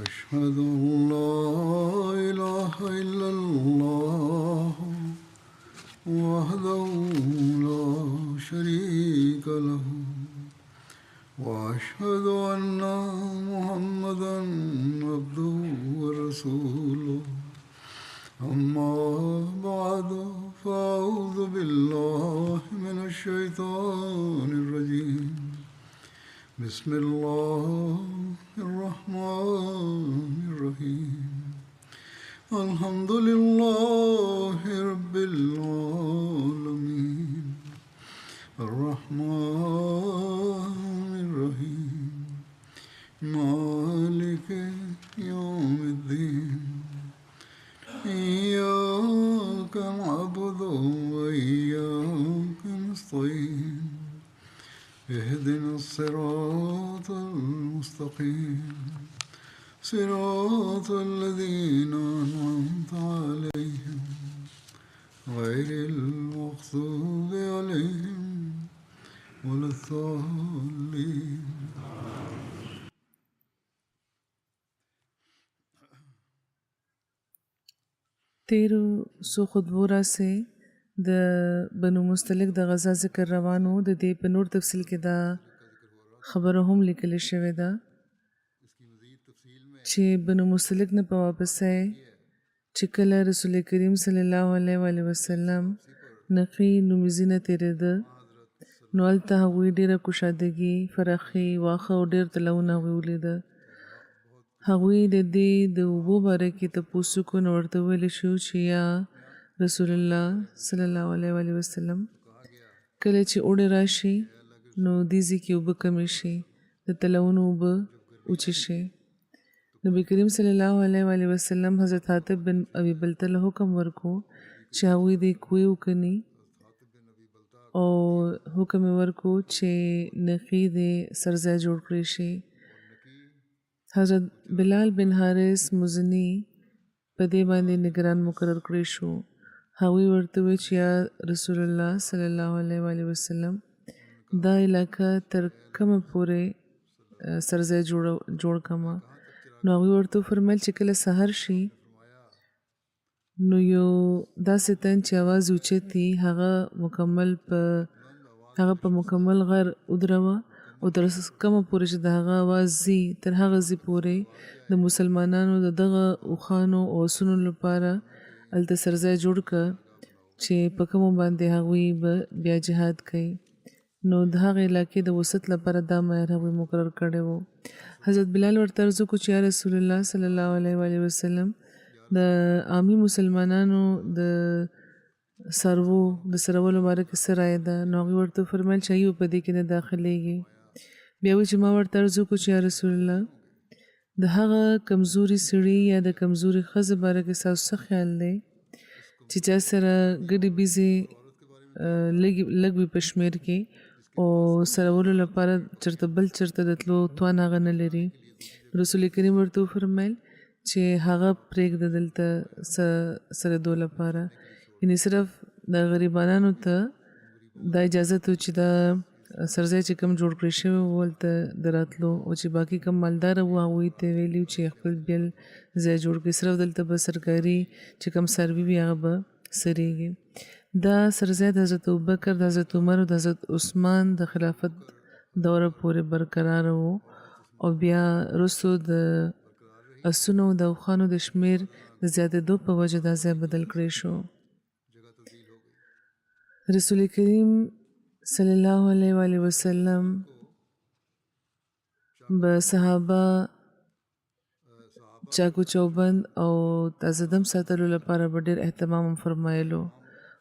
أشهد أن لا إله إلا الله وحده لا شريك له وأشهد أن محمدا عبده ورسوله أما بعد فأعوذ بالله من الشيطان الرجيم بسم الله الرحمن الرحيم الحمد لله رب العالمين الرحمن الرحيم مالك يوم الدين إياك نعبد وإياك نستعين اهدنا الصراط المستقيم صراط الذين أنعمت عليهم غير المغضوب عليهم ولا الضالين. تیرو سو خطبورا سے د بنو مستلق د غزا ذکر روانو د دې په نور تفصیل کې دا خبره هم لیکل شوې ده چې بنو مستلق نه په واپسه چې کله رسول کریم صلی الله علیه وسلم نقي نومځینه تیرېده نو هلته هغوی ډېره کوشادګي فراخي واښه او ډېر تلونه هغوی ولیده. هغوی د دې د اوبو باره کې تپوس کو نو ورته ویلی شو چې یا رسول الله صلی الله علیه وسلم کله چې اوړی راشي نو دې ځای کې اوبه کمې شي د تلونو اوبه اوچې شي. نبی کریم صلی الله علیه وسلم حضرت حاتب بن ابي بلتله حکم ورکو چې هغوی دې کوی وکني او حکم ورکو چې نقي دې سرځای جوړ کړی شي. حضرت بلال بن حارث مزنی په دې باندې نگران مقرر کړی شو. هغوی ورته وی چې یا رسول الله صلی الله علیه وسلم دا علاقه تر کومه پورې سرځای جوړ کما. نو هغوی ورته فرمایل چې کله سحر شي نو یو داسې تن چې اواز اوچتي هغه په مکمل غر ودروه او تر کومه پورې چې د هغه اواز ځي تر هغه ځي پورې د مسلمانانو د دغه اوښانو او اسونو لپاره هلته سرځای جوړ کړه چې په کومو باندې هغوی به بیا جهاد کوي. نو د هغې علاقې د وسط لپاره دا معیار هغوی مقرر کړی و. حضرت بلال ورته عرض وکړو چې یا رسول الله صلی الله علیه وسلم د عامي مسلمانانو د سرولو باره کې څه رایه ده؟ نو هغوی ورته فرمیل چې ایو په دې کې نه داخلیږي. بیا وی چې ما ورته عرض وکړو چې یا رسول الله د هغه کمزوري سړي یا د کمزوري ښځې باره کې ستاسو څه خیال دی چې چا سره ګډې بیزې لږ وي په شمېر کې او سرولو لپاره چېرته د تلو توان هغه نه لري؟ رسول کریم ورته وفرمیل چې هغه پرېږده دلته سرېدو لپاره، یعنې صرف د غریبانو ته دا اجازه ته چې دا سرځای چې کوم جوړ کړی شوی و هلته د راتلو او چې باقي کوم مالداره وو هغوی ته ویلي چې خپل بیل ځای جوړ کړي، صرف دلته به سرکاري چې کوم څاروي وي هغه به سریږي. دا سرځای د حضرت ابوبکر د حضرت عمر او د حضرت عثمان د خلافت دوره پورې برقرار و او بیا وروستو د اسونو د اوښانو د شمېر د زیاتېدو په وجه دا ځای بدل کړی شو. رسول کریم صلی الله علیه وسلم به صحابه چاکو چوبند او تازه دم ساتلو لپاره به ډېر اهتمام فرمایلو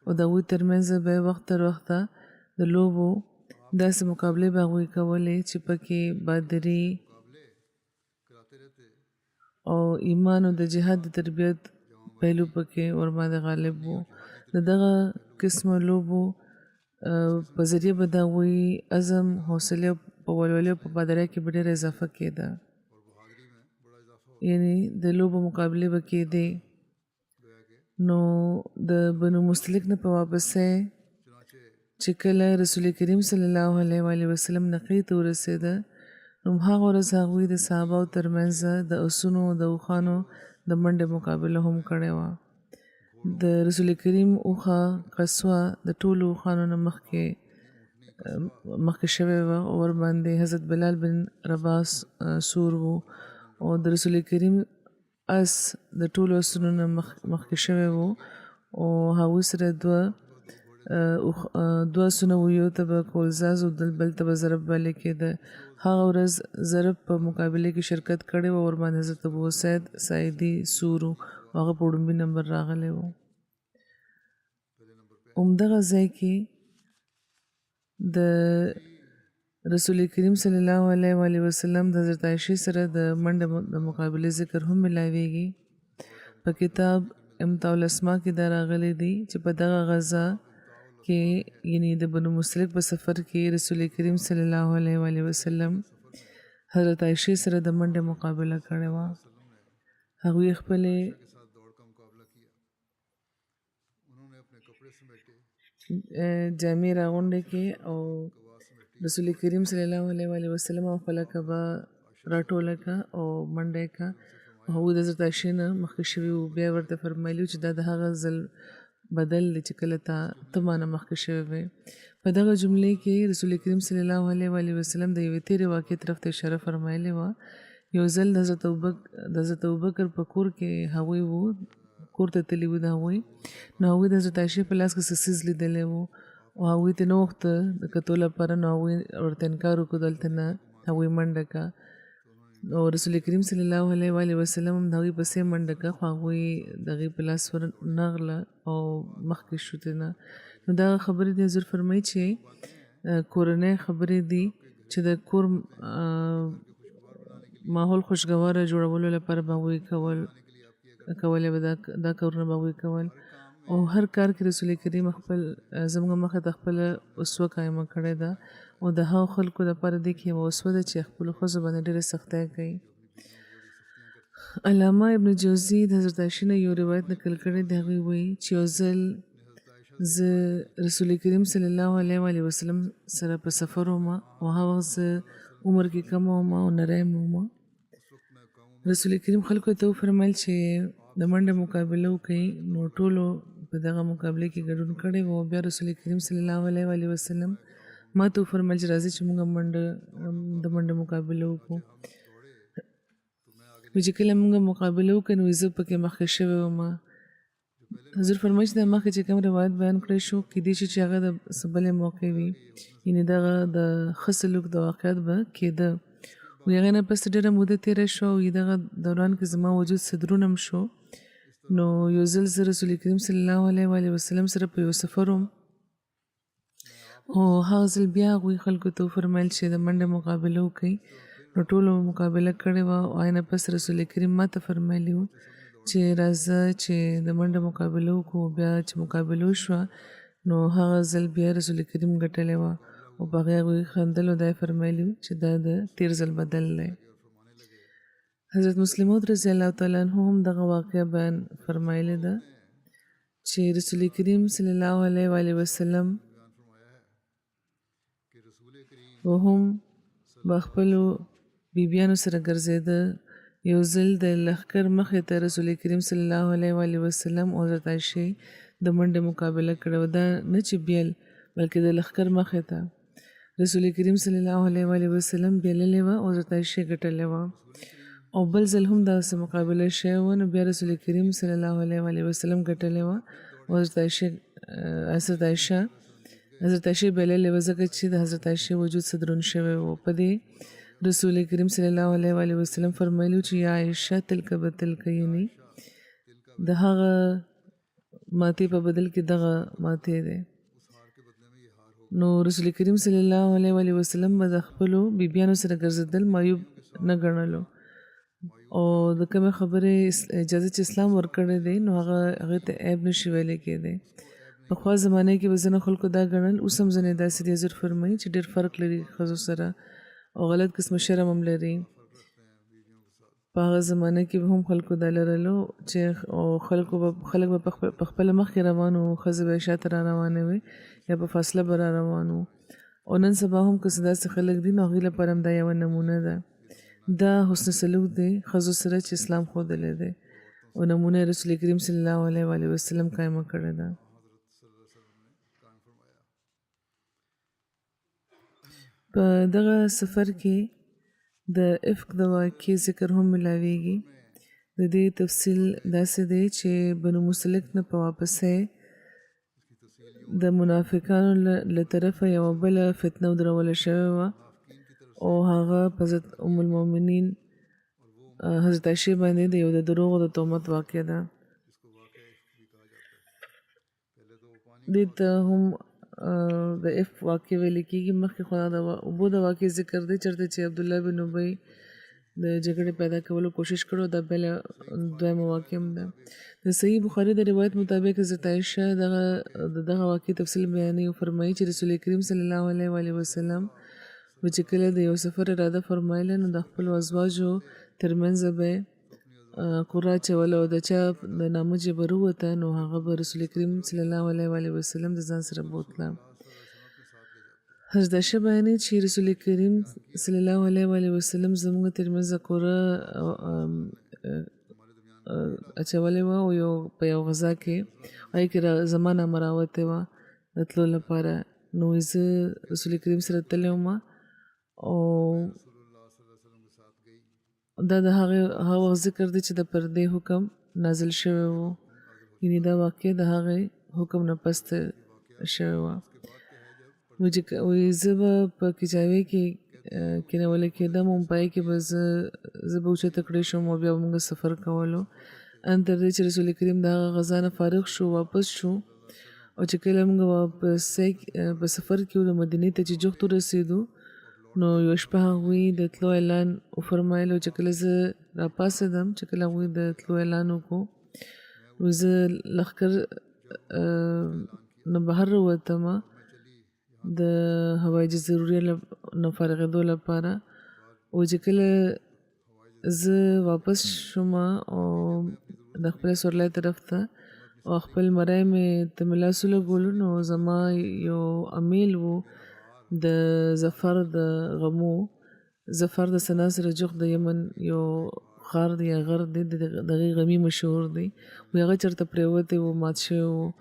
او د هغوی ترمنځ به وخت تر وخته د لوبو داسې مقابلې به هغوی کولې چې پکې بادري او ایمان او د جهاد د تربیت پهلو پکې ورباندې غالب و. د دغه قسمه لوبو په ذریعه به د هغوی عزم، حوصلې په ولولې او په پادرۍ کې به ډېره اضافه کېده. یعنې د لوبو مقابلې به کېدې. نو د بنو مستلق نه په واپسۍ چې کله رسول کریم صلی الله علیه وسلم نقی ته ورسېده نو هغه ورځ هغوی د صحابه ترمنځ د اسونو د اوښانو د منډې مقابله هم کړې وه. د رسول کریم اوښه قصوه د ټولو اوښانو نه مخکې شوې وه او ورباندې حضرت بلال بن رباح سور و او د رسول کریم اس د ټولو اسونو نه مخکې شوی و او هغوی سره دوه اسونه و، یو ته به کولزاز او بل ته به ضرب ویلی کېده. هغه ورځ ضرب په مقابله کې شرکت کړی و او ورباندې حضرت ابو سعید ساعدي سور و، هغه په وړومبي نمبر راغلی و. همدغه ځای کې د رسول کریم صلی الله علیه وسلم د حضرت عایشې سره د منډه د مقابلې ذکر هم ملاویږي. په کتاب امتاع الاسماء کې دا راغلی دی چې په دغه غزا کې یعنی د بنو مستلق په سفر کې رسول کریم صلی الله علیه وسلم حضرت عایشې سره د منډه مقابله کړې وه. هغوی خپلې جامې راغونډې کې او رسول کریم صلی الله علیه وسلم او خپله کعبه راټوله که او منډه یې که. هغوی د حضرت عایشې نه مخکې شوي وو. بیا ورته فرمایلي چې دا د هغه ځل بدل دی چې کله ته مانه مخکې شوی وې. په دغه جملې کې رسول کریم صلی الله علیه وسلم د یوې تېرې واقعې طرف ته اشاره فرمایلې وه. یو ځل د حضرت ابوبکر په کور کې هغوی وو، کور ته تللي وو د هغوی، نو هغوی د حضرت عایشې په لاس کې څه څیز لیدلی وو او هغوی ته نه غوښته د کتو لپاره، نو هغوی ورته انکار وکړو دلته نه، هغوی منډه که. او رسول کریم صلی الله علیه وسلم هم د هغوی پسې منډه که، خو هغوی د هغې په لاس ورنغله او مخکې شو ترې. نو دغه خبرې دي حضور فرمایي چې کورنۍ خبرې دي چې د کور ماحول خوشګواره جوړولو لپاره به هغوی کولې به دا کارونه به هغوی کول. او هر کار کې رسول کریم خپل زموږ مخې ته خپله اسوه قایمه کړې ده او د هغو خلکو لپاره دی کې یوه اسوه ده چې خپلو ښځو باندې ډېره سختۍ کوي. علامه ابن جوزي د حضرت عایشې نه یو روایت نقل کړی دی. هغوی وایي چې یو ځل زه رسول کریم صلی الله علیه وسلم سره په سفر وم او هغه وخت زه عمر کې کم وم او نری وم. رسول کریم خلکو ته وفرمیل چې د منډه مقابله وکړي، نو ټولو په دغه مقابله کې ګډون کړی و. بیا رسول کریم صلی الله علیه وسلم ما ته وفرمیل چې راځئ چې موږ د منډه مقابله وکړو. چې کله موږ مقابله وکړو نو زه پکې مخکې شوی وم. حضور فرمایي چې د مخکې چې کوم روایت بیان کړی شو کیدای شي چې هغه د څه بلې موقع وي، یعنې دغه د ښه سلوک د واقعیت به کېده. و هغې نه پس ډېره موده تېره شوه او دغه دوران کې زما وجود صدرونم شو. نو یو ځل زه رسول کریم صلی الله علیه وسلم سره په یو سفر وم او هغه ځل بیا هغوی خلکو ته وفرمیل چې د منډې مقابله وکړئ. نو ټولو مقابله کړې وه او هغې نه پس رسول کریم ما ته فرمایلي وو چې راځه چې د منډه مقابله وکړو. بیا چې مقابله وشوه نو هغه ځل بیا رسول کریم ګټلې وه او په هغې هغوی خندل او دا یې فرمایلي وو چې دا د تېر ځل بدل دی. حضرت مسلم موعود رضی الله تعالی عنه هم دغه واقعه بیان فرمایلی ده چې رسول کریم صلی الله علیه وسلم و هم به خپلو بیبیانو سره ګرځېده. یو ځل د لښکر مخې ته رسول کریم صلی الله علیه وسلم او حضرت عایشې د منډې مقابله کړې وه. دا نه چې بیل بلکې د لښکر مخې ته رسول کریم صلی الله علیه وسلم بیللې وه او حضرت عایشې ګټلې وه. او بل ځل هم داسې مقابله شوې وه، نو بیا رسول کریم صلی الله علیه وسلم ګټلې وه او حضرت عایشې بیللې وه ځکه چې د حضرت عایشې وجود صدرون شوی و. په دې رسول کریم صلی الله علیه وسلم فرمایلي چې یا عایشه تلک بتلک، یعنی د هغه ماتې په بدل کې دغه ماتې دی. نو رسول کریم صلی الله علیه وسلم به د خپلو بیبیانو سره ګرځېدل معیوب نه ګڼلو او د کومې خبرې اجازه چې اسلام ورکړی دی نو هغې ته عیب نشي ویلی کېدی. پخوا زمانه کې به ځینو خلکو دا ګڼل، اوس هم ځینې داسې دي. حضور فرمایي چې ډېر فرق لري ښځو سره او غلط قسمه شرم هم لري. په هغه زمانه کې به هم خلکو دا لرلو چې خلک به په خپله مخکې روان وو، ښځې به شاته را روانې وې یا په فاصله به را روان وو او نن سبا هم که څه داسې خلک دي نو هغوی لپاره هم دا یوه نمونه ده. دا حسن سلوک دی ښځو سره چې اسلام ښودلی دی او نمونه رسول کریم صلی الله علیه و آله وسلم قایمه کړې ده. په دغه سفر کې د افق د واقعې ذکر هم ملاویږي. د دې تفصیل داسې دی چې بنو مصطلق نه په واپسۍ د منافقانو له طرفه یوه بله فتنه ودروله شوې وه او هغه په حضرت ام المؤمنین حضرت عایشې باندې د یو د دروغو د تهمت واقع ده. دې ته هم د اف واقع ویل کېږي. مخکې خو د اوبو د واقع ذکر دی چېرته چې عبدالله بن ابی د جګړې پیدا کولو کوشش کړو. دا بله دویمه واقع هم ده. د صحیح بخاري د روایت مطابق حضرت عایشه دغه واقع تفصیل بیانوي او فرمایي چې رسول کریم صلی الله علیه و آله وسلم چې کله د یو سفر اراده فرمایله نو د خپلو ازواجو ترمنځ به قرعه اچوله او د چا د نامه چې به راووته نو هغه به رسول کریم صلی الله علیه و آله وسلم د ځان سره بوتله. حضرت عایشه بیانوي چې رسول کریم صلی الله علیه و آله وسلم زموږ ترمنځ قرعه اچولې وه او په یو غذا کې هغې کې زما نامه راوتې وه د تلو لپاره. نو زه رسول کریم سره تللی وم او دا د هغه وخت ذکر دی چې د پردې حکم نازل شوی و، یعنې دا واقع د هغې حکم نه پس شوی وه. زه به په کجاوې کې کېنولی کېدم او په هغې کې به زه به اوچته کړی شم او بیا به موږ سفر کولو ان تر دې چې رسول کریم د هغه غذا نه فارغ شو واپس شو. او چې کله موږ په سفر کې د مدینې ته چې جوخت ورسېدو نو یو شپه هغوی د تلو اعلان وفرمایلو. چې کله زه راپاڅېدم چې کله هغوی د تلو اعلان وکړو نو زه لښکر نه بهر راووتم د هوایي ضروري نه فارغېدو لپاره. او چې کله زه واپس شوم او د خپل سورلۍ طرف ته او خپل مری مې ته مې لاس ولګولو نو زما یو امیل و د ظفر د غمو. ظفر د سنا سره جوخت د یمن یو ښار دی یا غر دی، د هغې غمي مشهور دی. هغه چېرته پرېوتی و، مات شوی و.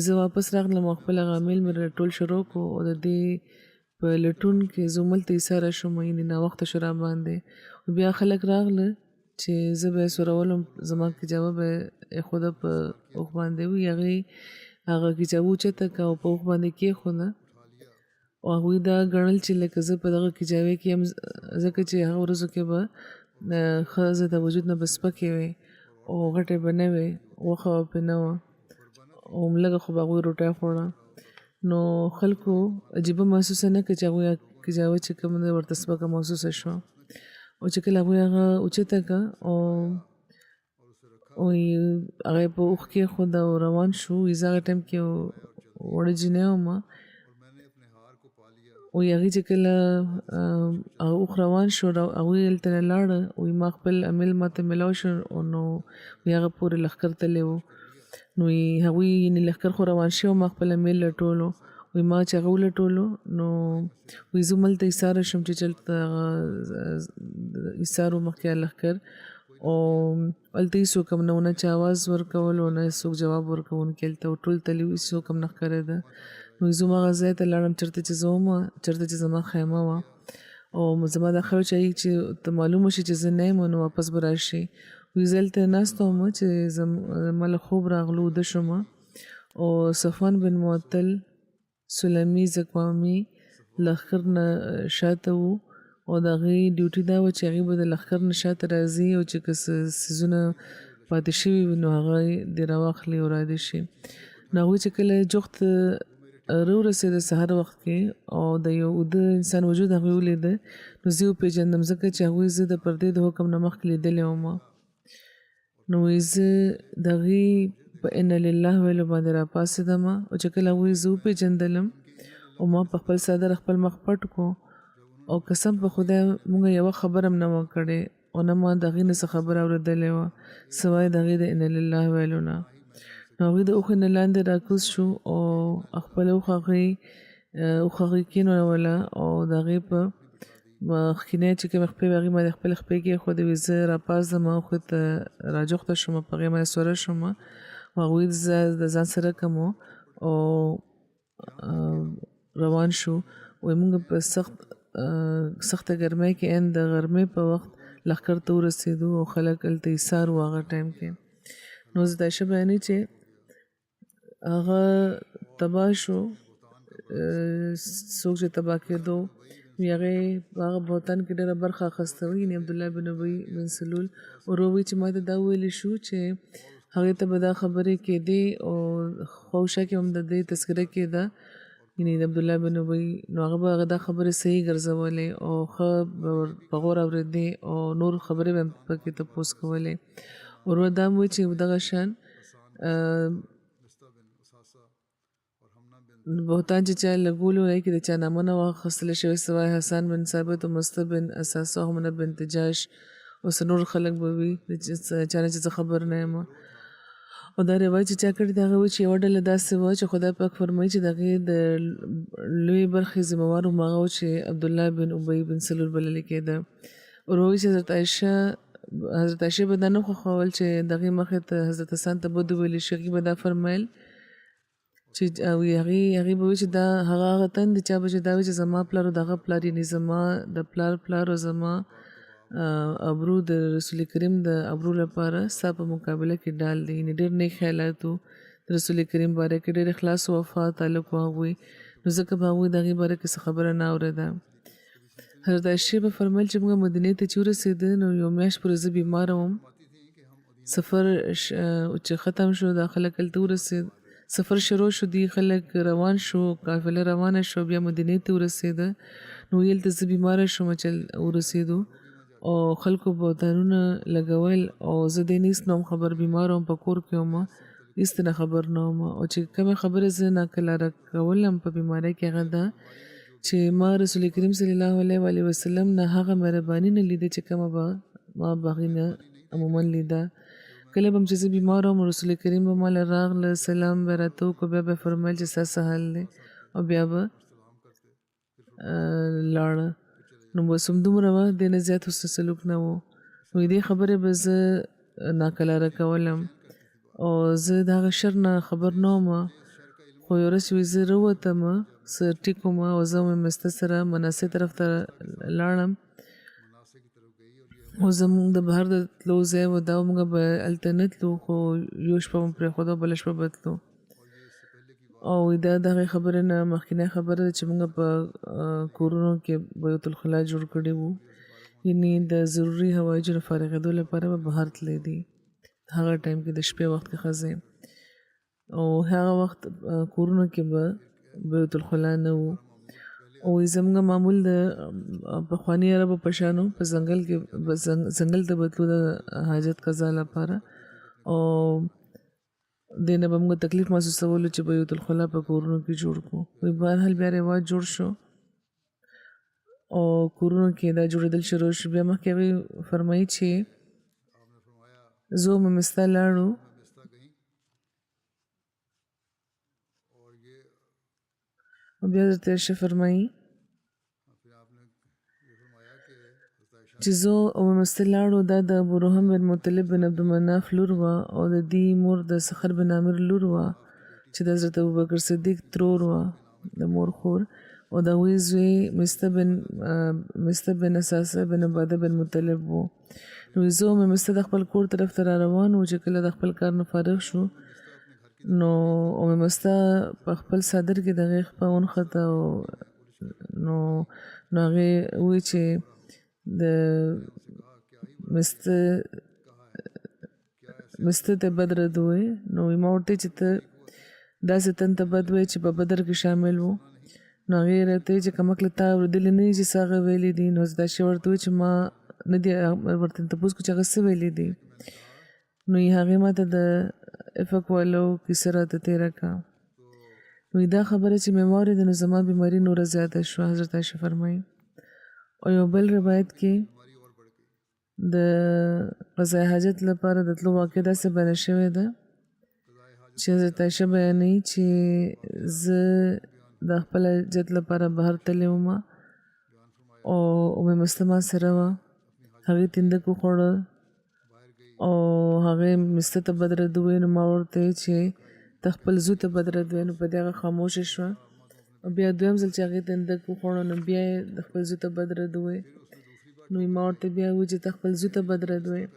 زه واپس راغلم او خپل هغه امیل مې راټول شروع کړو او د دې په لټون کې زه هملته ایساره شوم، یعنې ناوخته شو راباندې. بیا خلک راغله چې زه به یې سورولم، زما کجاوه به یې ایښوده په اوښ باندې وي. هغې هغه کجاوه اوچته کړه او په اوښ باندې کېښوده او هغوی دا ګڼل چې لکه زه په دغه کجاوې کې یم، ځکه چې هغه ورځو کې به ښځه د وجود نه به سپکې وې او غټې به نه وې، غوښه به پرې نه وه او لږه خو به هغوی روټۍ خوړه. نو خلکو عجیبه محسوسه نه کړه چې هغوی کجاوه چې کوم دی ورته سپکه محسوسه شوه. او چې کله هغوی هغه اوچته کړه او هغه یې په اوښ کېښوده او روان شو. زه هغه ټایم کې وړه جینۍ وم او هغې چې کله هغه اوښ روان شو هغوی هلته نه لاړه. ما خپل امیل ماته میلاو شو نو هغه پورې لښکر تللی و. نو هغوی یعنې لښکر خو روان شوی ما خپل امیل لټولو. ما چې هغه ولټولو نو زه هملته ایساره شوم چې چلته هغه ایسار و مخکې لښکر او هلته هېڅوک هم نه و، نه چا اواز ورکولو نه څوک جواب ورکوونکي هلته و، ټول تلي و، هېڅوک هم نه ښکارېده. نو زه هماغه ځای ته لاړم چېرته چې زه وم، چېرته چې زما خیمه وه او زما دا خیال چې ته معلومه شي چې زه نه یم نو واپس به راشي. زه هلته ناسته وم چې زما له خوب راغلو، ویده شوم او صفوان بن معطل سلمي زکوامي لښکر نه شاته و او د هغې ډیوټي دا وه چې هغې به د لښکر نه شاته راځي او چې که څه څیزونه پاتې شوي وي نو هغه دې راواخلي او رادې شي. نو هغوی چې کله جوخت راورسېده سهار وخت کې او د یو اوده انسان وجود هغوی ولیده نو زه یې وپېژندم ځکه چې هغوی زه د پردې د حکم نه مخکې لیدلی وم. نو زه د هغې په ان لله ویلو باندې راپاڅېدم او چې کله هغوی زه وپېژندلم او ما په خپل څادر خپل مخ پټ کړو او قسم په خدای موږ یوه خبره هم نه وه کړې او نه ما د هغې نه څه خبره اورېدلې وه سوای د هغې د ان لله ویلو نه. نو هغوی د اوښې نه لاندې راکوز شو او خپل اوښ هغې وخغې کېنوله او د هغې په مخکینی چې کوم خپې وې هغې باندې خپل خپې کېښودې وې زه راپاڅېدم او هغوی ته راجوخته شوم په هغې باندې سوره شوم او هغوی زه د ځان سره کړم او روان شو وایي موږ په سخته ګرمۍ کې د غرمې په وخت لښکر ته ورسېدو او خلک هلته ایسار وو هغه ټایم کې نو حضرت عایشه بیانوي چې هغه تباه شو څوک چې تباه کېدو وي هغې په هغه بهتان کې ډېره برخه اخیسته وي یعنې عبدالله بن ابی بن سلول ورو وایي چې ما ته دا وویلی شو چې هغې ته به دا خبرې کېدې او خوشه کې هم د دې تذکره کېده یعنې د عبدالله بن ابی نو هغه به دا خبرې صحیح ګرځولې او ښه به په غور اورېدې او نور خبرې به هم پکې تپوس کولې ورور دا هم وایي چې دغه شان بهتان چې چا لګولو هغې کې د چا نامه نه وه اخیستلی شوې سوای حسن بن ثابت او مسته بن اساسه او منه بنت جاش او څه نور خلک به وي چا نه چې زه خبر نه یم او دا روایت چې چا کړی د هغه وایي چې یوه ډله داسې وه چې خدای پاک فرمایي چې د هغې د لویې برخې ذمهوار هم هغه و چې عبدالله بن ابی بن سلول بللی کېده ور وایي چې حضرت عایشه به دا نه خوښول چې د هغې مخې ته حضرت حسن ته بد وویلی شي هغې به دا فرمیل چې هغې به وایي چې دا هغه تن دی چا به چې دا وایي چې زما پلار او د هغه پلار یعنې زما د پلار او زما ابرو د رسول کریم د ابرو لپاره ستا په مقابله کې ډال دی یعنې ډېر نیک خیالات و د رسول کریم باره کې ډېر اخلاص او وفا تعلق و هغوی نو ځکه به هغوی د هغې باره کې څه خبره نه اورېده حضرت عایشې به فرمیل چې موږ مدینې ته چې ورسېده نو یو میاشت پورې زه بیماره وم سفر چې ختم شو دا خلک هلته ورسېد سفر شروع شو دی خلک روان شو قافله روانه شو بیا مدینې ته ورسېده نو هلته زه بیماره شوم چې ورسېدو او خلکو بهتانونه لګول او زه دې نه هېڅ نه وم خبر بیمار وم په کور کې وم هېڅ نه خبر نه وم او چې کومې خبرې زه ناکلاره کولم په بیمارۍ کې هغه ده چې ما رسول کریم صلی الله علیه وسلم نه هغه مهرباني نه لیده چې کومه به ما به هغې نه عموما لیده کله به هم چې زه بیمار وم رسول کریم به ماله راغله سلام به راته وکړو بیا به یې فرمیل چې ستا څه حال دی او بیا به لاړه نو بس همدومره وه دې نه زیات حسن سلوک نه و نو دې خبرې به زه ناکلاره کولم او زه د هغه شر نه خبر نه وم خو یو ورځ چې زه راووتم څه ټیک وم او زه مېلمسته سره مناسې طرف ته لاړم او زموږ د بهر د تلو ځای و دا موږ به هلته نه تلو خو یو شپه مو پرېښوده بله شپه به تلو او دا د هغې خبرې نه مخکینی خبره ده چې موږ په کورونو کې بیت الخلا جوړ کړي وو یعنې د ضروري هوایجو نه فارغېدو لپاره به بهر تللی دي هغه ټایم کې د شپې وخت کې ښځې او هغه وخت کورونو کې به بیت الخلا نه وو او زموږ معمول د پخواني عربو په شانو په ځنګل ته به تلو د حاجت قضا لپاره او دې نه به موږ تکلیف محسوسولو چې بیت الخلا په کورونو کې جوړ کړو بهرحال بیا رواج جوړ شو او کورونو کې دا جوړېدل شروع شو بیا مخکې هغې فرمایي چې زه مېلمسته لاړو او بیا حضرت عایشه فرمایي چې زه او مېلمسته لاړو دا د ابورحم بن مطلب بن عبدالمناف لور وه او د دې مور د سخر بن عامر لور وه چې د حضرت ابوبکر صدیق ترور وه د مور خور او د هغوی زوی مسته بن اساسه بن عباده بن مطلب و نو زه او مېلمسته د خپل کور طرف ته را روان وو چې کله د خپل کار نه فارغ شو نو مېلمسته په خپل څادر کې د هغې خپه ونښته نو هغې ووایي چې د مسته ته بد رد ووایي نو ما ورته چې ته داسې تن ته بد وایي چې په بدر کې شامل و نو هغې راته وایي چې کمقله تا اورېدلي نه دي چې څه هغه ویلي دي نو حضرت عایشه ورته وایي چې ما نه دي ورته تپوس کړو چې هغه څه ویلي دي نو هغې ما ته د افق والو کیسه راته تېره کړه نو دا خبره چې مې واورېده نو زما بیماري نوره زیاته شوه حضرت عایشه فرمایي او یو بل روایت کې د قضای حاجت لپاره د تلو واقع داسې بیانه شوې ده چې حضرت عایشه بیانوي چې زه د خپل جت لپاره بهر تللی وم او ام مسلمه سره وه. هغې تندک وخوړه او هغې مسته ته بدرد وویل. نو ما ورته چې ته خپل زوی ته بدرد وایې. نو په دې هغه خاموشه شوه. او بیا دویم ځل چې هغې تندک وخوړه نو بیا یې د خپل زوی ته بدرد وویل. نو ما ورته بیا وویل چې ته خپل زوی ته بدرد وایې.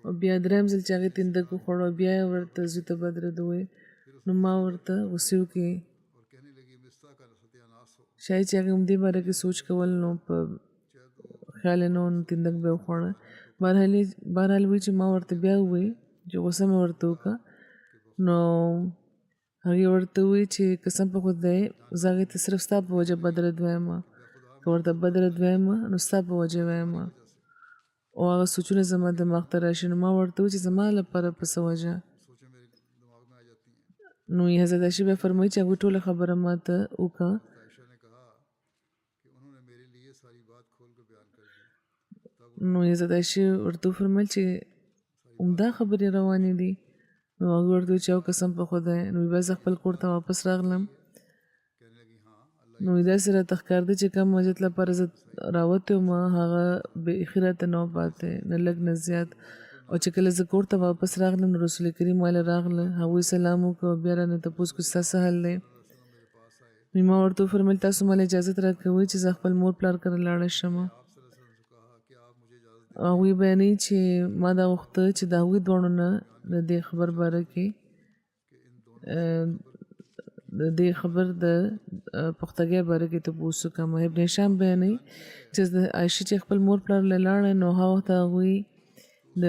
او بیا دریم ځل چې هغې تندک وخوړه بیا یې ورته زوی ته بدرد وویل. نو ما ورته غوسې وکړې شاید چې هغې همدې باره کې سوچ کول نو په خیال یې نه و نو تندک به یې وخوړه. بهرحال وایي چې ما ورته بیا وویل چې غوسه مې ورته وکړه. نو هغې ورته وویل چې قسم په خدای زه هغې ته صرف ستا په وجه بدرد وایم، که ورته بدرد وایم نو ستا په وجه وایم. او هغه سوچونه زما دماغ ته راشي. نو ما ورته وویل چې زما لپاره په څه وجه. نو حضرت عایشه بیا فرمایي چې هغوی ټوله خبره ما ته وکړه. نو حضرت عایشه ورته وفرمیل چې همدا خبرې روانې دي. نو هغوی ورته وویل چې او قسم په خدای. نو بیا زه خپل کور ته واپس راغلم. نو داسې راته ښکارېده چې کوم حاجت لپاره زه راوتې وم هغه بیخي راته نه و پاتې، نه لږ نه زیات. او چې کله زه کور ته واپس راغلم نو رسول کریم والا راغله، هغوی سلام وکړه او بیا رانه تپوس کړو ستا څه حال دی. نو ما ورته وفرمیل تاسو ماله اجازت راکوئ چې زه خپل مور پلار کره لاړه شم. هغوی بیانوي چې ما دا غوښته چې د هغوی دواړو نه د دې خبر باره کې د دې خبر د پختګۍ باره کې تپوس وکړم. ابن هشام بیانوي چې د عایشه چې خپل مور پلار له لاړه نو هغه وخت هغوی د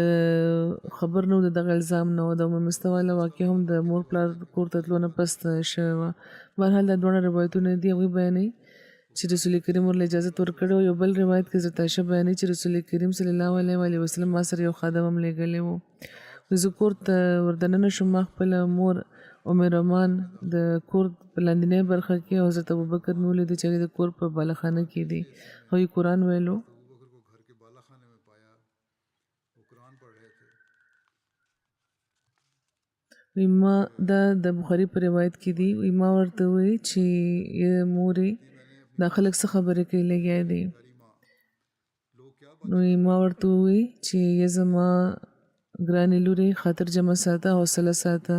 خبر نه و، د دغه الزام نه و. د ام مسته والا واقع هم د مور پلار کور ته تلو نه پس شوې وه. بهرحال دا دواړه روایتونه دي. هغوی بیانوي چې رسول کریم ورله اجازت ورکړی و. یو بل روایت کې حضرت عایشه بیانوي چې رسول کریم صلی الله علیه وسلم ما سره یو خادم هم لېږلی و. زه کور ته وردننه شوم. ما خپله مور ام رومان د کور په لاندینۍ برخه کې او حضرت ابوبکر مې ولیدو چې هغې د کور په بالاخانه کې دي. هغوی قرآن ویلو. ما دا د بخاري په روایت کې دي. ما ورته وویل چې مورې دا خلک څه خبرې کوي لګیا دي. نو ما ورته وویل چې زما ګرانې لورې خاطر جمع ساته، حوصله ساته.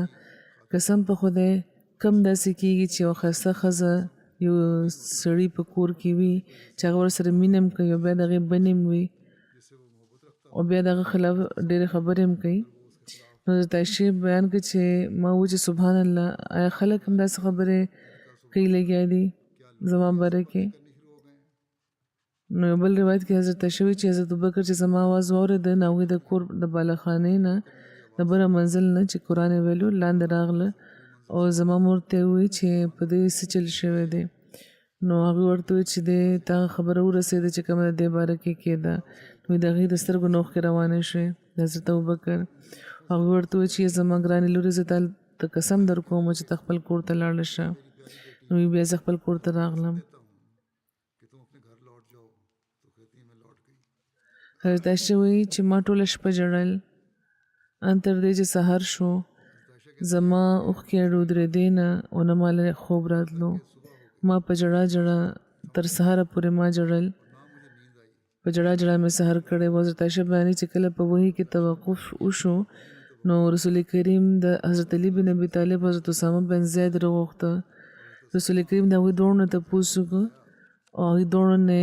قسم په خدای کم داسې کېږي چې یو ښایسته ښځه یو سړي په کور کې وي چې هغه ورسره مینه هم کوي او بیا د هغې بنې هم وي او بیا د هغه خلاف ډېرې خبرې هم کوي. نو حضرت عایشې بیان کړ چې ما وویل چې سبحان الله آیا خلک هم داسې خبرې کوي لګیا دي زما باره کې. نو یو بل روایت کې حضرت عایشه وایي چې حضرت ابوبکر چې زما اواز واورېده نو هغوی د کور د بالاخانې نه د بره منزل نه چې قرآن یې ویلو لاندې راغله او زما مور ته یې وویل چې په دې څه چل شوی دی. نو هغوی ورته وویل چې دې ته خبره ورسېده چې کومه د دې باره کې کېده. نو د هغې د سترګو نه اوښکې روانې شوې د حضرت ابوبکر. هغوی ورته وویل چې زما ګرانې لورې زه ته قسم در کوم چې ته خپل کور ته لاړه شه. نو بیا زه خپل کور ته راغلم. حضرت عایشه وایي چې ما ټوله شپه ژړل ان تر دې چې سحر شو. زما اوښکې ودرېدې نه او نه ماله خوب راتلو. ما په ژړا ژړا تر سهاره پورې ما ژړل. په ژړا ژړا مې سحر کړی و. حضرت عایشه بیانوي چې کله په وحي کې توقف وشو نو رسول کریم د حضرت علی بن ابي طالب حضرت اسامه بن زید راوغوښته. رسول کریم د هغوی دواړو نه تپوس وکړه او هغوی دواړو نه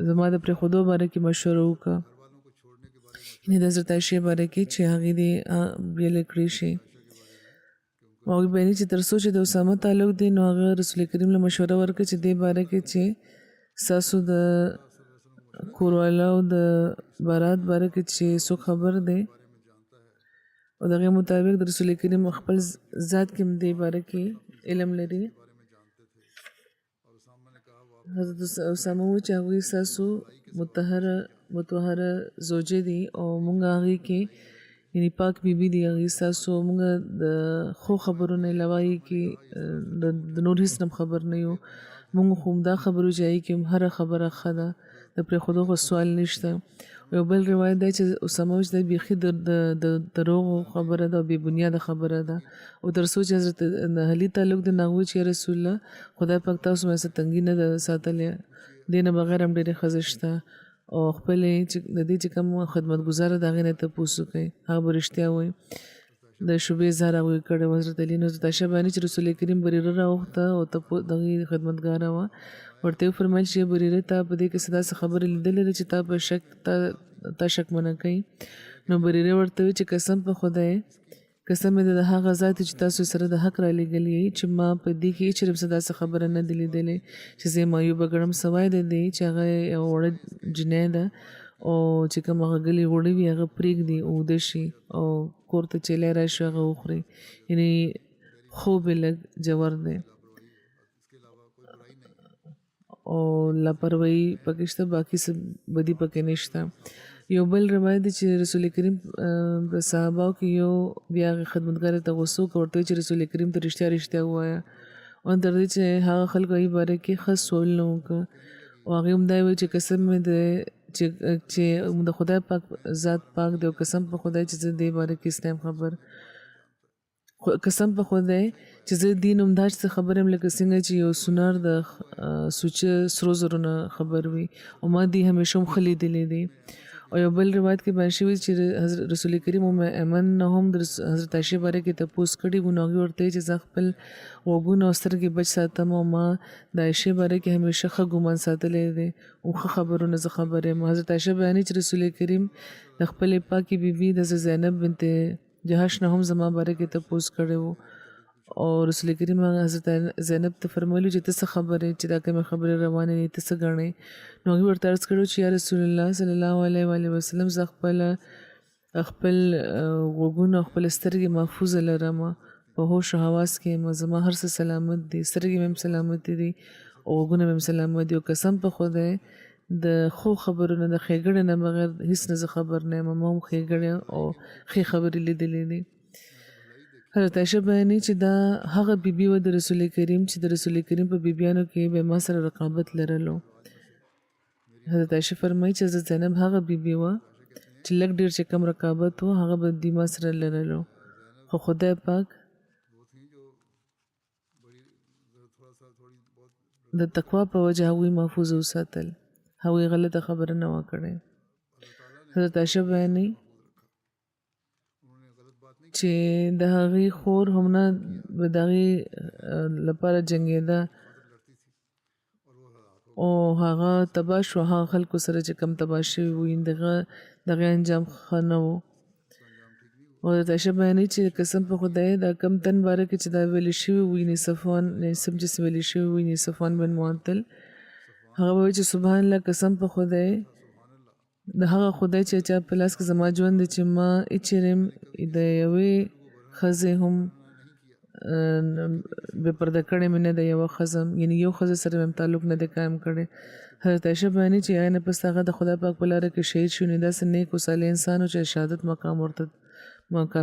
زما د پرېښودو باره کې مشوره وکړه، یعنې د حضرت عایشې باره کې چې هغې دې بېله کړې شي. هغوی بیانوي چې تر څو چې د اسامه تعلق دی نو هغه رسول کریم له مشوره ورکړه چې دې باره کې چې ستاسو د کوروالاو د بارات باره کې چې څوک خبر دی او د هغې مطابق د رسول کریم خپل ذات کې هم دې باره کې علم لري. حضرت اسامه وویل چې هغوی ستاسو مطهره زوجې دي او مونږ هغې کې یعنې پاک بیبي دي. هغې ستاسو مونږ د ښو خبرو نه علاوه هغې کې د نور هېڅ نه خبر نه یو. مونږ خو همدا خبرو چې هغې کې هره خبره ښه ده، د پرېښودو خو سوال نشته. یو بل روایت دی چې اسامه چې دی بیخي د دروغو خبره ده او بې بنیاده خبره ده او تر څو چې حضرت علي تعلق د ناغوي چې رسول الله خدای پاک تاسو مې څه تنګي نه ده ساتلې دې نه بغیر هم ډېرې ښځې شته او خپلې چې د دې چې کوم خدمتګزاره د هغې نه تپوس وکړئ هغه به رښتیا وایي د شوبې اظهار هغوی کړی و حضرت علي نو حضرت عایشه بیانوي چې رسول کریم بریره راوخته او دغې خدمتګاره وه ورته یې وفرمیل چې بریره تا په دې کې څه داسې خبرې لیدلې ده چې تا په شک تا شکمنه کوي نو بریره ورته وایي چې قسم په خدای قسم مې د هغه ذات چې تاسو سره د حق را لېږلی یې چې ما په دې کې هېڅ څه داسې خبره نه ده لیدلې چې زه یې معیوبه ګڼم سوای د دې چې هغه یوه وړه جنۍ ده او چې کوم هغه ګلې وړه وي هغه پرېږدي اوده شي او کور ته چیلی راشي هغه وخوري یعنې خوب یې لږ جوور دی او لاپروايي پکې شته باقي څه بدي پکې نشته یو بل روایت دی چې رسول کریم په صحاباو کې یو بیا خدمتګار ته غوسه وکړه ورته چې رسول کریم ته رښتیا ووایه او تر دې چې هغه خلکو یې باره کې ښه سوال نه وکړه او هغې هم دا یې وایي چې قسم مې دی چې د خدای پاک ذات پاک دی او قسم په خدای چې زه دې باره کې هېڅ خبر قسم په خدای چې زه دین همدا څه خبر یم لکه څنګه چې یو سونار د سوچه سرو زرو نه خبر وي او ما دې همیشه هم ښه لیدلی دی او یو بل روایت کې بیان شوي چې حضرت رسول کریم ایمن نه هم د حضرت عایشې باره کې تپوس کړي وو نو هغې ورته چې زه خپل غوږونه او سترګې بچ ساتم او ما د عایشې باره کې همیشه ښه ګمان ساتلی دی او ښه خبرونه زه خبر یم حضرت عایشه بیانوي چې رسول کریم د خپلې پاکې بیبي د زینب بنت جهش نه هم زما باره کې تپوس کړی وو او رسول کریم حضرت زینب ته فرمایلو چې ته څه خبرې چې دا کومې خبرې روانې دي ته څه ګڼې نو هغې ورته عرض کړی چې یا رسول الله صلی الله علیه وسلم زه خپل غوږونه او خپل سترګې محفوظه لرم په هوش او حواس کې زما هر څه سلامت دي سترګې مې هم سلامتې دي او غوږونه مې هم سلامت دي او قسم په خدای د خو خبرونه د ښېګړې نه بغیر هېڅ نه زه خبر نه یم ما هم ښېګړې او ښې خبرې لیدلې دي حضرت عایشه بیانوي چې دا هغه بیبي وه د رسول کریم چې د رسول کریم په بیبیانو کې به ما سره رقابت لرلو حضرت عایشه فرمایي چې حضرت زینب هغه بیبي وه چې لږ ډېر چې کم رقابت و هغه به د ما سره لرلو خو خدای پاک د تقوا په وجه هغوی محفوظ وساتل هغوی غلطه خبره نه وه کړې حضرت عایشه بیانوي چې د هغې خور هم نه به د هغې لپاره جنګېده او هغه تباه شو هغه خلکو سره چې کم تباه شوي وي دغه انجام ښه نه و او حضرت عایشه بیانوي چې قسم په خدای دا کم تن باره کې چې دا ویلې شوي وي سم چې ویلې شوي وي صفوان بن معطل هغه وایي چې سبحان الله قسم په خدای د هغه خدای چې چا په لاس کې زما ژوند دی چې ما هېچېرې د یوې ښځې هم بې پرده کړې مې نه ده یوه ښځه یعنې یو ښځه سره مې تعلق نه دی قایم کړی حضرت عایشه بیانوي چې هغې نه پس هغه د خدای پاک په لاره کې شهید شو نو داسې نیک او صالح انسان و چې شهادت مقام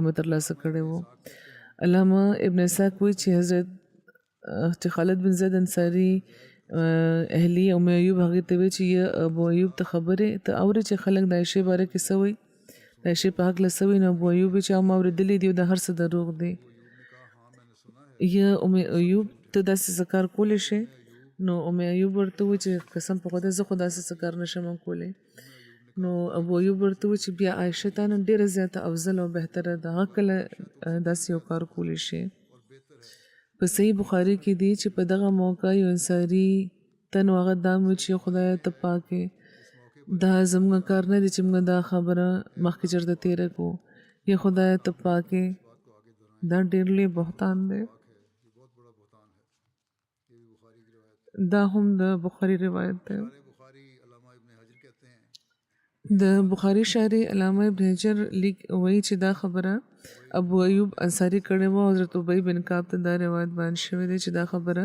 یې ترلاسه کړی و علامه ابن اسحاق وایي چې خالد بن زید انصاري اهلی ام ایوب هغې ته وایي چې یا ابو ایوب ته خبرې ته اورې چې خلک د عایشې باره کې څه وایي د عایشې په هکله څه وایي نو ابو ایوب وایي چې ما اورېدلی دي او دا هر څه دروغ دی یا ام ایوب ته داسې څه کار کولی شې نو ام ایوب ورته وایي چې قسم په خدای زه خو داسې څه کار نشم کولی نو ابو ایوب ورته وایي چې بیا عایشه تا نه ډېره زیاته افضل او بهتره ده هغه کله داسې یو کار کولی شي په صحیح بخاري کې دی چې په دغه موقع یو انصاري تن هغه دام وي چې خدای ته پاکې دا زموږ کار نه دی چې موږ دا خبره مخکې چېرته تېره کړو یا خدای ته پاکې دا ډېر لوی بهتان دی دا هم د بخاري روایت دی د بخاري شاعر علامه ابن حجر وایي چې دا خبره ابو ایوب انصاري کړې وه حضرت ابی بن کعب ته دا روایت بیان شوی دی چې دا خبره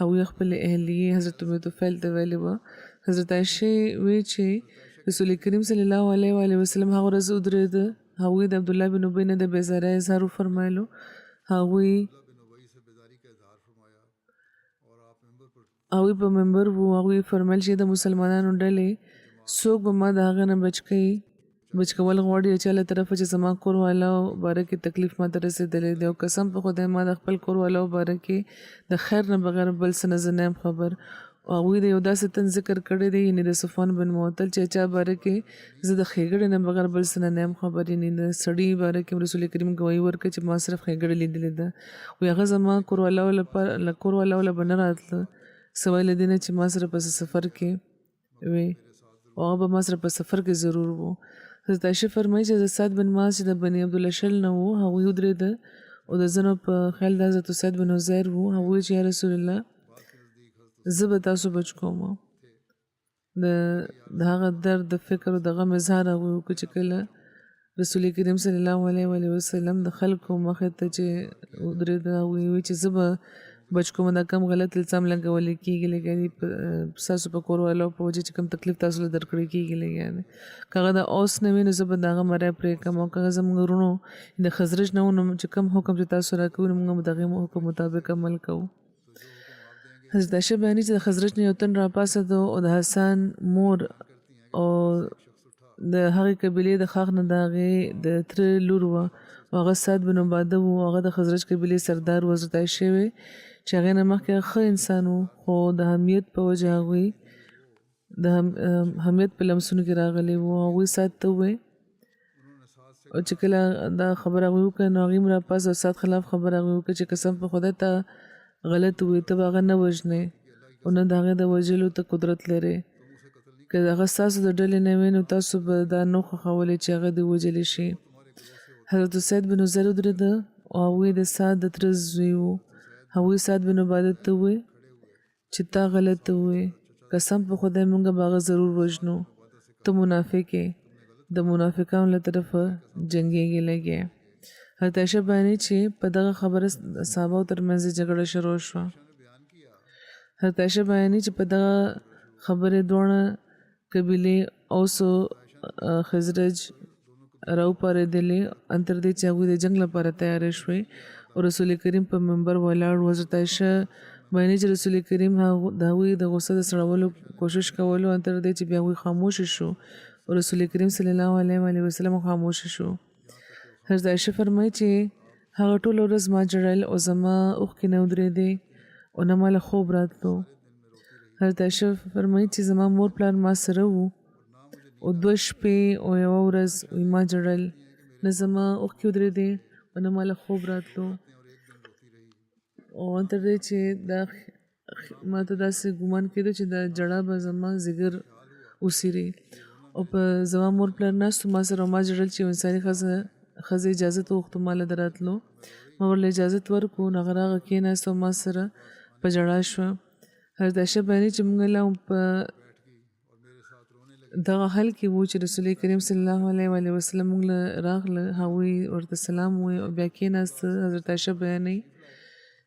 هغوی خپل اهلیې حضرت ام طفیل ته ویلې وه حضرت عایشې وایي چې رسول کریم صلی الله علیه وسلم هغه ورځ ودرېده هغوی د عبدالله بن ابی نه د بیزارۍ اظهار وفرمایلو هغوی په منبر وو هغوی فرمایل چې د مسلمانانو ډلې څوک به ما د هغه نه بچ کول غواړي چې له طرفه چې زما کور والا باره کې تکلیف ما ته رسېدلی دی او قسم په خدای ما د خپل کور والا باره کې د خیر نه بغیر بل څه نه زه نه یم خبر او هغوی د یو داسې تن ذکر کړی دی یعنې د صفوان بن معطل چې چا باره کې زه د ښېګړې نه بغیر بل څه نه یم خبر یعنې د سړي باره کې رسول کریم ګواهي ورکړه چې ما صرف ښېګړې لیدلې ده وایي هغه زما کور والا له به نه راتله سوای له دې نه چې ما سره په سفر کې وي او هغه به ما سره په سفر کې ضرور و حضرت عایشه فرمایي چې د سعد بن معاذ چې د بني عبدالاشل نه و هغوی ودرېده او د ځینو په خیال د حضرت سعد بن عزیر و هغوی چې یا رسول الله زه به تاسو بچ کوم د هغه درد د فکر او د غم اظهار هغوی وکړه چې کله رسول کریم صلی الله علیه وسلم د خلکو مخې ته چې ودرېده هغوی وایي چې زه به بچ کوم دا کم غلط الزام لګول کېږي لکه ستاسو په کور والو په وجه چې کوم تکلیف تاسو له درکړی کېږي لګیا کاغه د اوس نه وي نو زه به د هغه مری پرې کوم او کاغه زموږ ورونو د خزرج نه و نو چې کوم حکم چې تاسو راکوئ نو موږ د هغې حکم مطابق عمل کوو حضرت عایشه بیانوي چې د خزرج نه یو تن راپاڅېده او د حسن مور او د هغې قبیلې د ښاخ نه د هغې د تره لور وه او هغه سعد بن عباده و هغه د خزرج قبیلې سردار و حضرت عایشې وې چې هغې نه مخکې ښه انسان و خو د حمیت په وجه هغوی د حمیت په لمسونو کې راغلی و هغوی سعد ته ووایي او چې کله دا خبره هغوی وکړه نو هغې هم راپاڅه او سعد خلاف خبره هغوی وکړه چې قسم په خدای ته غلط ووایي ته به هغه نه وژنې او نه د هغې د وژلو ته قدرت لرې که هغه ستاسو د ډلې نه وي نو تاسو به دا نه خوښولی چې هغه دې وژلی شي حضرت سعد بن عزیر ودرېده او هغوی د سعد د تره زوی و هغوی سعد بن عبادت ته ووایي چې تا غلط ووایي قسم په خدای موږ به هغه ضرور وژنو ته منافق یې د منافقانو له طرفه جنګېږي لګیا حضرت عایشه بیانوي چې په دغه خبره صحابو ترمنځ جګړه شروع شوه حضرت عایشه بیانوي چې په دغه خبرې دواړه قبیلې اوس او خزرج راوپارېدلې ان تر دې چې هغوی د جنګ لپاره تیارې شوې او رسول کریم په منبر ولاړ و حضرت عایشه بیانوي چې رسول کریم د هغوی د غصه د سړولو کوشش کولو ان تر دې چې بیا هغوی خاموشه شو او رسول کریم صلی الله علیه وسلم خاموشه شو حضرت عایشه فرمایي چې هغه ټوله ورځ ما ژړل او زما اوښکې نه ودرېدې او نه ما له خوب راتلو حضرت عایشه فرمایي چې زما مور پلار ما سره وو او 2 شپې او 1 ورځ ما ژړل نه زما اوښکې ودرېدې او نه ما له خوب راتلو او تر دې چې دا ما ته داسې ګمان کېدو چې دا جړه به زما ځیګر وسیري او په زما مور پلار ناستو ما سره ما ژړل چې انساني ښځه اجازت وغوښتو ما له ده راتلو ما ورله اجازت ورکړو نو هغه راغه کېناست او ما سره په ژړا شوه حضرت عایشه بیانوي چې موږ لا په دغه حل کې وو چې رسول کریم صلی الله علیه وسلم موږ له راغله هغوی ورته سلام ووایي او بیا کېناسته حضرت عایشه بیانوي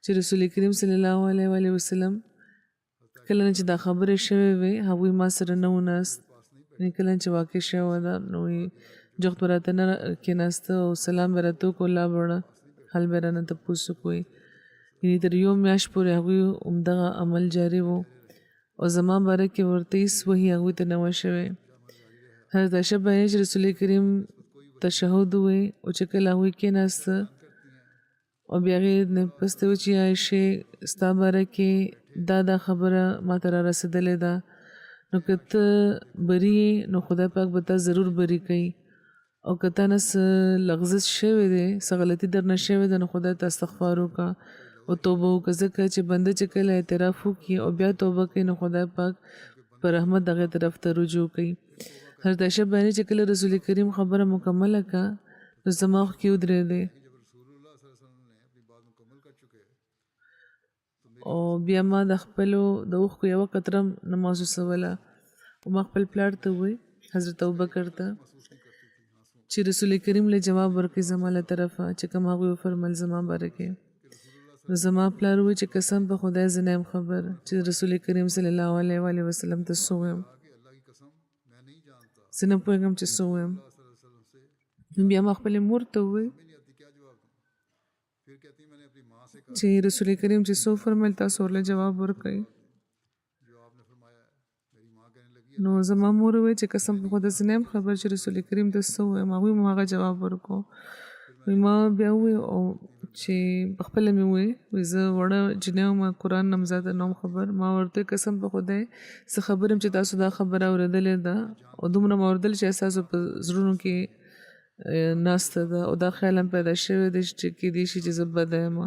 چې رسول کریم صلی الله علیه وسلم کله نه چې دا خبرې شوې وې هغوی ما سره نه و ناست کله چې واقع شوې ده نو جغت به راته نه کېناسته او سلام به راته وکړو الله بړه حال به رانه تپوس وکړئ یعنې تر 1 میاشت پورې هغوی همدغه عمل جاري و او زما باره کې ورته هېڅ وحي هغوی ته نه وه شوی حضرت عایشه بیانوي چې رسول کریم تشهد ووایي او چې کله هغوی کېناسته او بیا هغې نه پس ته ووایي چې عایشې ستا باره کې دا خبره ما ته را رسېدلې ده نو که ته بري یې نو خدای پاک به تا ضرور بري کوي او که تا نه څه لغزش شوی دی څه غلطي درنه شوې ده نو خدای ته استغفار وکړه او توبه وکړه ځکه چې بنده چې کله اعتراف وکړي او بیا توبه کوي نو خدای پاک په رحمت دغې طرف ته رجوع کوي حضرت عایشه بیانوي چې کله رسول کریم خبره مکمله کړه نو زما اوښکې ودرېدې او بیا ما د خپلو د اوښکو یوه قطره نه محسوسوله او ما خپل پلار ته ووایي حضرت ابوبکر ته چې رسول کریم له جواب ورکړي زما له طرفه چې کوم هغوی وفرمیل زما باره کې نو زما پلار ووایي چې قسم په خدای زه نه یم خبر چې رسول کریم صلی الله علیه وسلم ته څه ووایم زه نه پوهېږم چې څه ووایم نو بیا ما خپلې مور ته ووایي چې رسول کریم چې څه وفرمیل تاسو ورله جواب ورکړئ نو زما مور وویل چې قسم په خدای زه نه یم خبر چې رسول کریم ته څه ووایم. هغوی مو هغه جواب ورکړو. وایي ما بیا وویل او چې پخپله مې وویل وایي زه وړه جنۍ وم قرآن نه م زیاته نه وم خبر. ما ورته قسم په خدای زه خبر یم چې تاسو دا خبره اورېدلې ده او دومره مې اورېدل چې ستاسو په زړونو کې ناسته ده او دا خیال هم پیدا شوی دی چې کیدای شي چې زه بده یم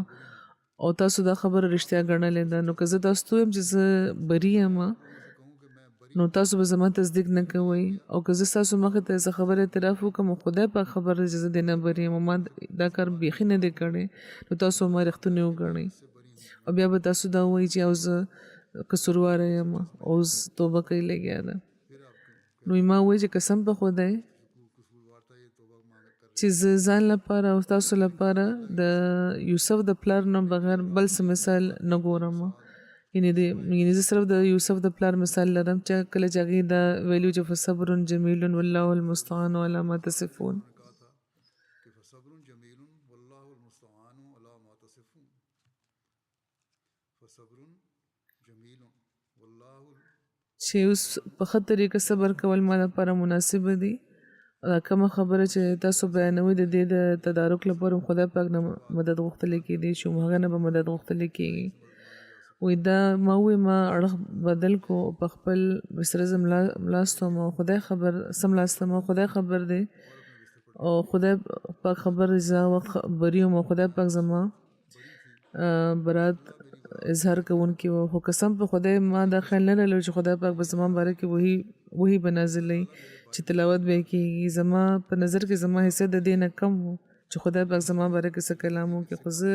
او تاسو دا خبره رښتیا ګڼلې ده. نو که زه تاسو ته ویم چې زه بري یم نو تاسو به زما تصدیق نه کوئ او که زه ستاسو مخې ته څه خبره اعتراف وکړم او خدای پاک خبر دی چې زه دې نه بري یم او ما دا کار بیخي نه دی کړی نو تاسو ما رښتونی وګڼئ او بیا به تاسو دا ووایئ چې او زه قصورواره یم اوس توبه کوي لګیا ده. نو ما ووایي چې قسم په خدای چې زه ځان لپاره او تاسو لپاره د یوسف د پلار نه بغیر بل څه مثال نه ګورم. یعنې زه صرف د یوسف د پلار مثال لرم چې کله چې هغې دا ویلي چې فصبر جمیل والله المستعان علی ما تصفون. چې اوس په ښه طریقه صبر کول ما لپاره مناسب دي. دا کومه خبره چې تاسو بیانوئ د دې د تدارک لپاره خدای پاک نه مدد غوښتلی کېدی شي هغه نه به مدد غوښتلی کېږي. وایي دا ما ووایي ما اړخ بدل کو په خپل بستره زه ملاستم او خدای خبر سملاستم او خدای خبر دی او خدای پاک خبر زه وخت بری یم او خدای پاک زما برات اظهار کوونکی و خو قسم په خدای ما دا خیال نه لرلو چې خدای پاک به زما باره کې وحي به نازلوي چې تلاوت به یې کېږي. زما په نظر کې زما حیثیت د دې نه کم و چې خدای پاک زما باره کې څه کلام وکړي. خو زه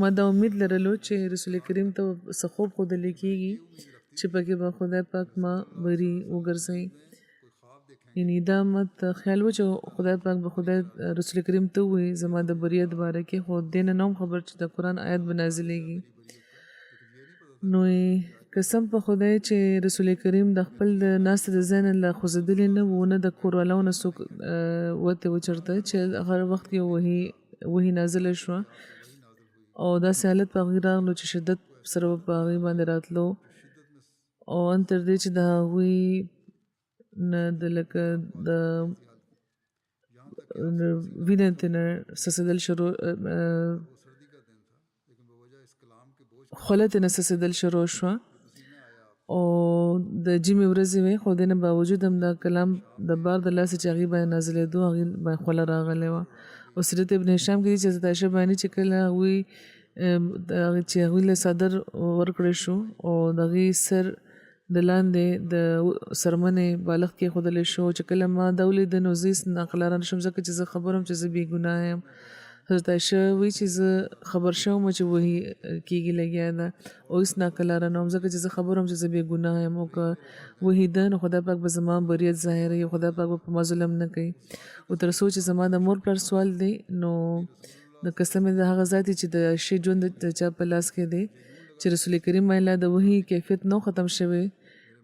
ما دا امید لرلو چې رسول کریم ته څه خوب ښودلی کېږي چې پکې به خدای پاک ما بري وګرځوي. یعنې دا ماته خیال و چې خدای پاک به خدای رسول کریم ته ووایي زما د بریت باره کې خو دې نه هم خبر چې د قرآن آیت به نازلېږي. نو قسم په خدای چې رسول کریم د خپل د ناستې د ځای نه لا خوځېدلی نه و نه د کور والاو نه څوک وتې و چېرته چې هر وخت یو وحي نازله شوه او داسې حالت په هغوی راغلو چې شدت سره په هغوی باندې راتلو او ان تر دې چې د هغوی نه د لکه د وینې ترې نه څڅېدل شروع خوله ترې نه څڅېدل شروع شوه او د جمعې ورځې وې خو دې نه باوجود هم دا کلام د بار د لاسه چې هغې باندې نازلېدو هغې باندې خوله راغلی وه. او سیرت ابن هشام کې دي چې حضرت عایشه بیانوي چې کله هغوی چې هغوی له څادر ورکړی شو او د هغې سر د لاندې د څرمنې بالښت کېښودلی شو چې کله ما دا ولیده نو زه هېڅ ناقلاره نه شوم ځکه چې زه خبر وم چې زه بې ګناه یم. حضرت عایشه وایي چې زه خبر شوم چې وحي کېږي لګیا ده او هېڅ ناقلاره نه وم ځکه چې زه خبر وم چې زه بې ګناه یم او که وحي ده نو خدای پاک به زما بریت ظاهروي او خدای پاک به په ما ظلم نه کوي. او تر څو چې زما د مور پلار سوال دی نو د قسم د هغه ذات چې د شي ژوند د چا په لاس کې دی چې رسول کریم لا د وحي کیفیت نو ختم شوی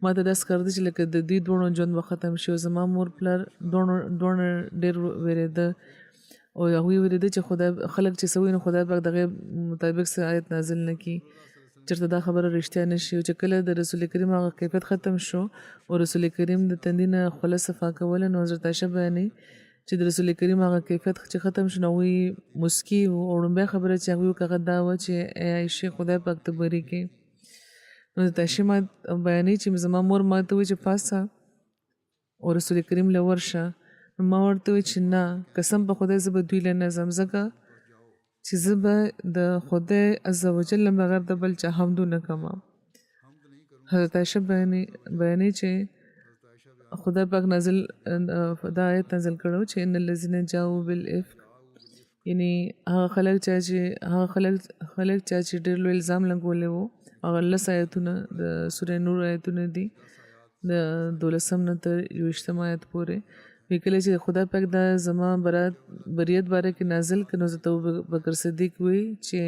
ما ته داس کړ دي چې لکه د دوی دوړو ژوند به ختم شي. زما مور پلار دوړو ډېر وېرېده او هغوی وېرېده چې خدای خلک چې څه وایي نو خدای پاک دغې مطابق څه آیت نازل نه کړي چېرته دا خبره رښتیا نه شي. او چې کله د رسول کریم هغه کیفیت ختم شو او رسول کریم د تندي نه خوله صفا کوله نو حضرت عایشه بیانوي چې د رسول کریم هغه کیفیت چې ختم شو نو هغوی مسکي وو او لومبۍ خبره چې هغوی وکړه دا وه چې ای عایشې خدای پاک ته بري کړي. نو حضرت عایشې ما بیانوي چې زما مور ما ته وایي چې پاسه او رسول کریم له ورشه. نو ما ورته وایي چې نه قسم په خدای زه به دوی له نه ځم ځکه چې زه به د خدای عز وجل نه بغیر د بل چا حمدو نه کوم. حضرت عایشه بیانوي چې خدای پاک نازل دا آیت نازل کړو چې ان الذین جاءوا بالافک یعنی هغه خلک چې ډېر لوی الزام لګولی وو هغه 10 آیتونه د سورې نور آیتونه دي د 12 نه تر 21 آیت پورې. وی کله چې خدای پاک دا زما بریت باره کې نازل کړ نو حضرت ابوبکر صدیق وی چې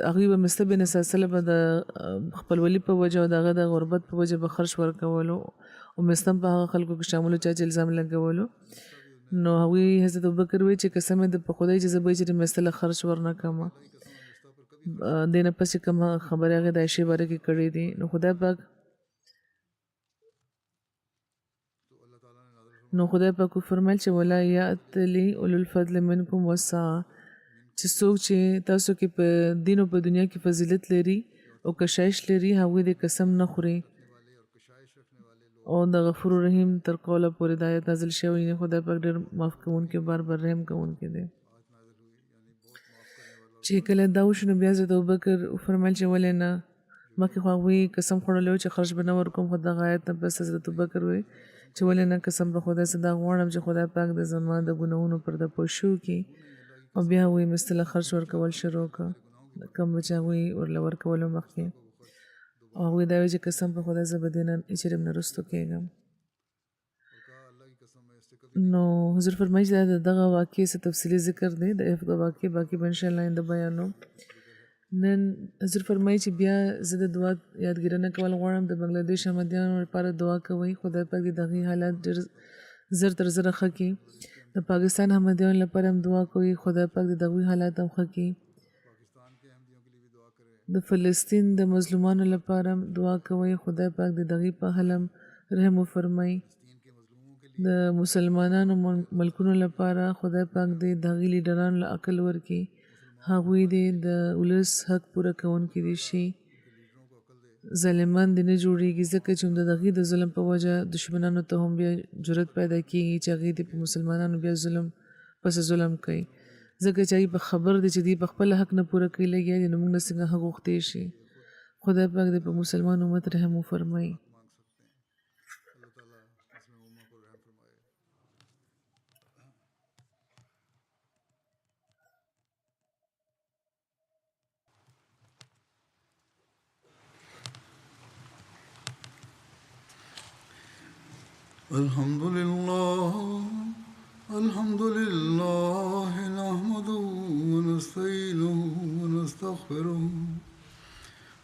هغوی به مست بن سلسله به د خپلولي په وجه او د هغه د غربت په وجه به خرچ ورکولو او مستم په هغه خلکو کې شاملو چا چې الزام لګولو نو هغوی حضرت ابوبکر وی چې قسم دې په خدای چې زه به چې مست له خرچ ورنه کومه دې نه پس کوم خبره هغه د عایشې باره کې کړې دي. نو خدای پاک نو خدای پاک فرمایل چې ولا یاتلی اولو الفضل منکم والسعه چې څوک چې تاسو کې په دین او په دنیا کې فضیلت لري او کشایش لري هغوی د قسم نه خوري او د غفور رحیم تر قوله پورې د آیت نازل شوی نه خدای پاک ډېر معاف کوونکی بار بار رحم کوونکی دی چې کله دا وشو نو بیا حضرت ابوبکر فرمایل چې ولې نه مخکې خو هغوی قسم خوړلی و چې خرج به نه ورکوم خو دغه آیت نه پس حضرت ابوبکر وی چې ولې نه قسم په خدای څخه دا غواړم چې خدای پاک د زما د ګناهونو پرده پوشي وکړي او بیا هغوی مستله خرج ورکول شروع کړه کوم چې هغوی ورله ورکولو مخکې او هغوی دا وایي چې قسم په خدای زه به دې نه هېڅ هم نه رستو کېږم نو حضور فرمایي چې دا د دغه واقعې څه تفصیلي ذکر دی د افق واقعې باقي به انشاءالله آینده بیانوم نن حضور فرمایي چې بیا زه د دعا یادګیرنه کول غواړم د بنګلادیش احمدیانو لپاره دعا کوئ خدای پاک دې د هغې حالات ډېر زر تر زره ښه کړي د پاکستان احمدیانو لپاره هم دعا کوئ خدای پاک دې د هغوی حالات هم ښه کړي د فلسطین د مظلومانو لپاره هم دعا کوئ خدای پاک دې د هغې په حال هم رحم وفرمایي د مسلمانانو ملکونو لپاره خدای پاک دې د هغې لیډرانو له عقل ورکړي هغوی دې د ولس حق پوره کوونکي دي شي ظالمان دې نه جوړېږي ځکه چې د هغې د ظلم په وجه دشمنانو ته هم بیا جرأت پیدا کېږي چې هغې دې په مسلمانانو بیا ظلم پسې ظلم کوي ځکه چې هغې په خبر دي چې دوی په خپله حق نه پوره کوي لګیا دي نو موږ نه څنګه حق غوښتی شي خدای پاک دې په مسلمان امت رحم وفرمایي الحمد لله نحمده ونستعينه ونستغفره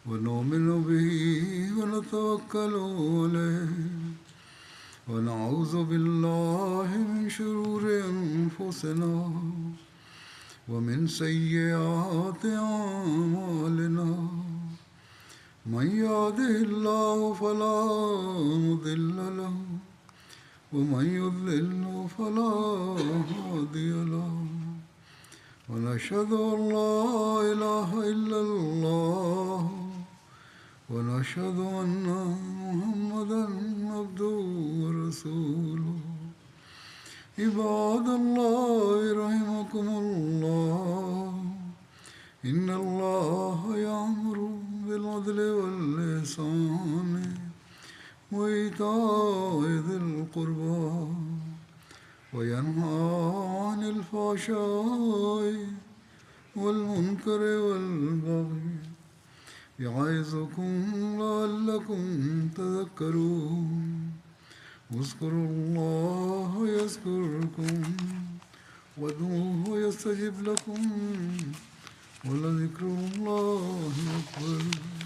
ونؤمن به ونتوكل عليه ونعوذ بالله من شرور أنفسنا ومن سيئات أعمالنا من يهده الله فلا مضل له ومن يضلل فلا هادي له ونشهد أن لا إله إلا الله ونشهد أن محمدا عبده ورسوله عباد الله رحمكم الله إن الله يأمر بالعدل والإحسان وإيتاء ذي القربى وينهى عن الفحشاء والمنكر والبغي يعظكم لعلكم تذكرون اذكروا الله يذكركم وادعوه يستجب لكم ولذكر الله أكبر